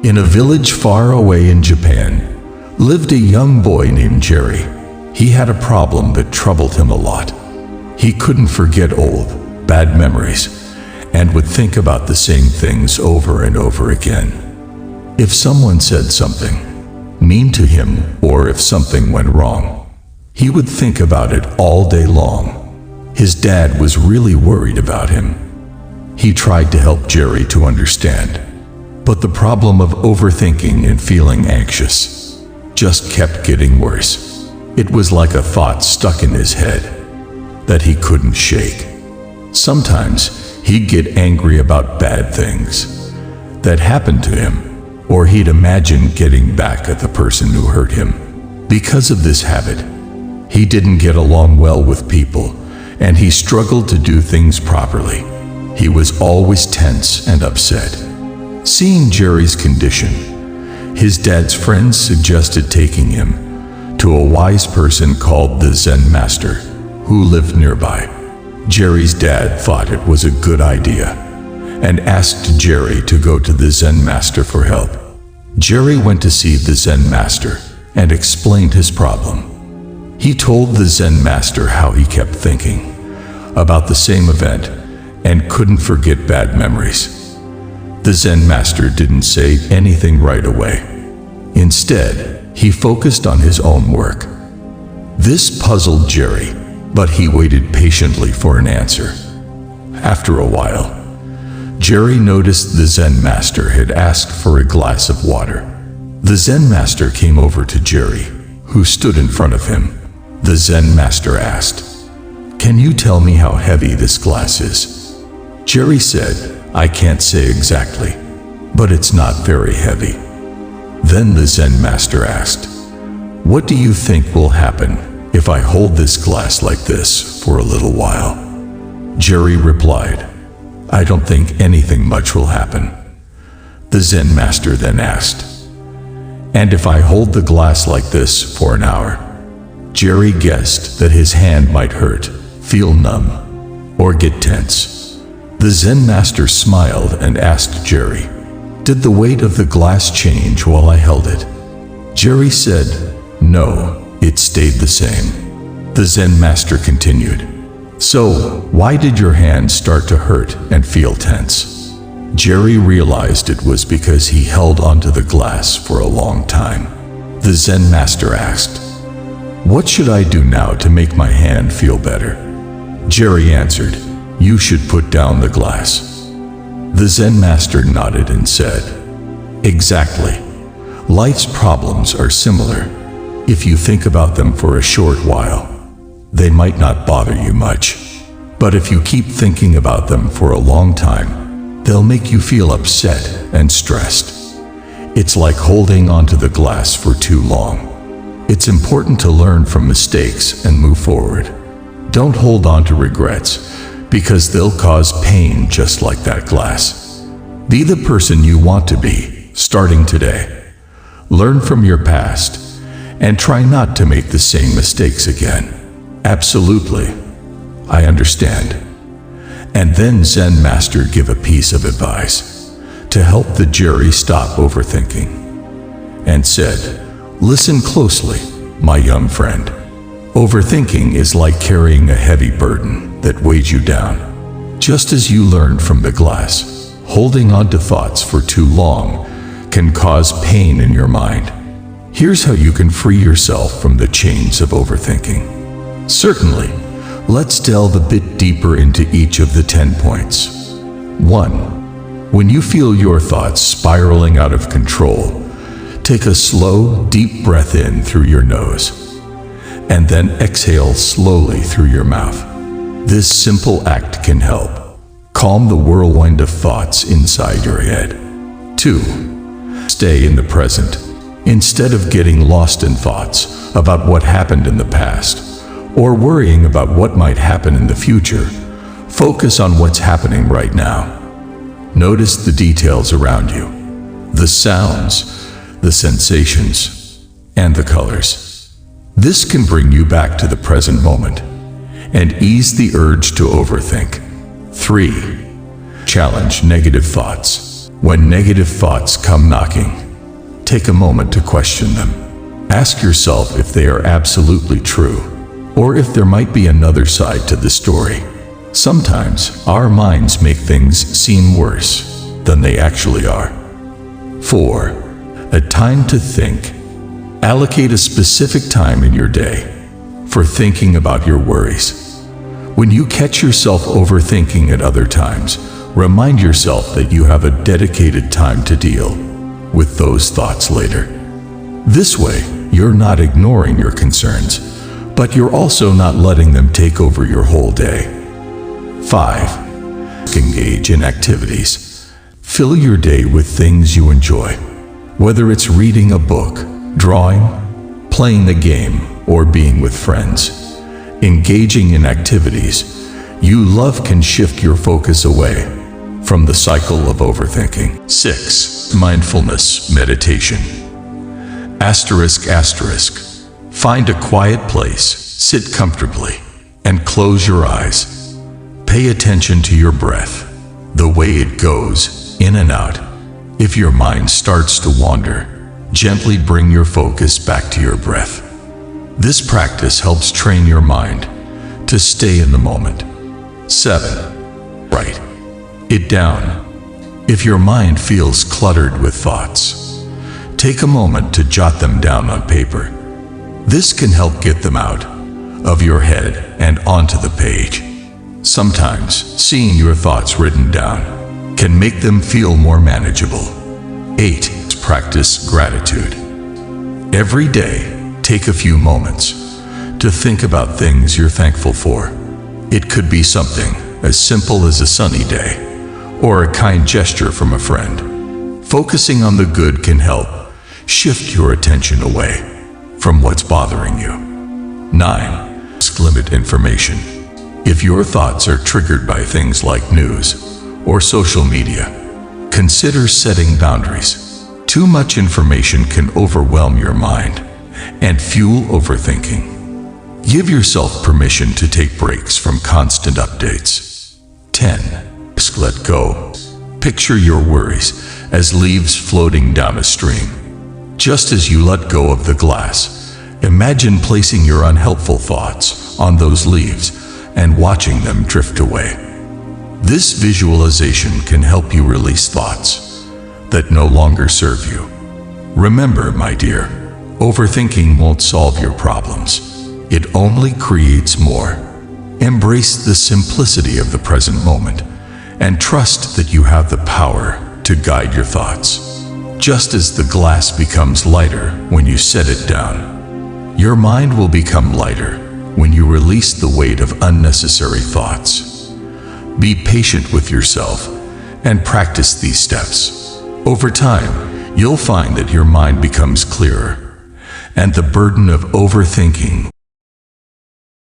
In a village far away in Japan, lived a young boy named Jerry. He had a problem that troubled him a lot. He couldn't forget old, bad memories, and would think about the same things over and over again. If someone said something mean to him, or if something went wrong, he would think about it all day long. His dad was really worried about him. He tried to help Jerry to understand, but the problem of overthinking and feeling anxious just kept getting worse. It was like a thought stuck in his head that he couldn't shake. Sometimes he'd get angry about bad things that happened to him, or he'd imagine getting back at the person who hurt him. Because of this habit, he didn't get along well with people, and he struggled to do things properly. He was always tense and upset. Seeing Jerry's condition, his dad's friends suggested taking him to a wise person called the Zen Master, who lived nearby. Jerry's dad thought it was a good idea and asked Jerry to go to the Zen Master for help. Jerry went to see the Zen Master and explained his problem. He told the Zen Master how he kept thinking about the same event and couldn't forget bad memories. The Zen Master didn't say anything right away. Instead, he focused on his own work. This puzzled Jerry, but he waited patiently for an answer. After a while, Jerry noticed the Zen Master had asked for a glass of water. The Zen Master came over to Jerry, who stood in front of him. The Zen Master asked, "Can you tell me how heavy this glass is?" Jerry said, "I can't say exactly, but it's not very heavy." Then the Zen Master asked, "What do you think will happen if I hold this glass like this for a little while?" Jerry replied, "I don't think anything much will happen." The Zen Master then asked, "And if I hold the glass like this for an hour?" Jerry guessed that his hand might hurt, feel numb, or get tense. The Zen Master smiled and asked Jerry, "Did the weight of the glass change while I held it?" Jerry said, "No, it stayed the same." The Zen Master continued, "So, why did your hand start to hurt and feel tense?" Jerry realized it was because he held onto the glass for a long time. The Zen Master asked, "What should I do now to make my hand feel better?" Jerry answered, "You should put down the glass." The Zen Master nodded and said, "Exactly. Life's problems are similar. If you think about them for a short while, they might not bother you much. But if you keep thinking about them for a long time, they'll make you feel upset and stressed. It's like holding onto the glass for too long. It's important to learn from mistakes and move forward. Don't hold on to regrets, because they'll cause pain just like that glass. Be the person you want to be, starting today. Learn from your past, and try not to make the same mistakes again." "Absolutely. I understand." And then Zen Master gave a piece of advice to help the Jerry stop overthinking, and said, "Listen closely, my young friend. Overthinking is like carrying a heavy burden that weighs you down. Just as you learned from the glass, holding on to thoughts for too long can cause pain in your mind. Here's how you can free yourself from the chains of overthinking." Certainly, let's delve a bit deeper into each of the 10 points. 1. When you feel your thoughts spiraling out of control, take a slow, deep breath in through your nose, and then exhale slowly through your mouth. This simple act can help calm the whirlwind of thoughts inside your head. 2. Stay in the present. Instead of getting lost in thoughts about what happened in the past, or worrying about what might happen in the future, focus on what's happening right now. Notice the details around you, the sounds, the sensations, and the colors. This can bring you back to the present moment and ease the urge to overthink. 3. Challenge negative thoughts. When negative thoughts come knocking, take a moment to question them. Ask yourself if they are absolutely true, or if there might be another side to the story. Sometimes our minds make things seem worse than they actually are. 4. A time to think. Allocate a specific time in your day for thinking about your worries. When you catch yourself overthinking at other times, remind yourself that you have a dedicated time to deal with those thoughts later. This way, you're not ignoring your concerns, but you're also not letting them take over your whole day. 5. Engage in activities. Fill your day with things you enjoy. Whether it's reading a book, drawing, playing a game, or being with friends. Engaging in activities you love can shift your focus away from the cycle of overthinking. 6. Mindfulness meditation. Asterisk, asterisk. Find a quiet place, sit comfortably, and close your eyes. Pay attention to your breath, the way it goes in and out. If your mind starts to wander, gently bring your focus back to your breath. This practice helps train your mind to stay in the moment. 7. Write it down. If your mind feels cluttered with thoughts, take a moment to jot them down on paper. This can help get them out of your head and onto the page. Sometimes seeing your thoughts written down can make them feel more manageable. 8. Practice gratitude. Every day, take a few moments to think about things you're thankful for. It could be something as simple as a sunny day or a kind gesture from a friend. Focusing on the good can help shift your attention away from what's bothering you. 9. Limit information. If your thoughts are triggered by things like news or social media, consider setting boundaries. Too much information can overwhelm your mind and fuel overthinking. Give yourself permission to take breaks from constant updates. 10. Let go. Picture your worries as leaves floating down a stream. Just as you let go of the glass, imagine placing your unhelpful thoughts on those leaves and watching them drift away. This visualization can help you release thoughts that no longer serve you. Remember, my dear, overthinking won't solve your problems. It only creates more. Embrace the simplicity of the present moment and trust that you have the power to guide your thoughts. Just as the glass becomes lighter when you set it down, your mind will become lighter when you release the weight of unnecessary thoughts. Be patient with yourself and practice these steps. Over time, you'll find that your mind becomes clearer, and the burden of overthinking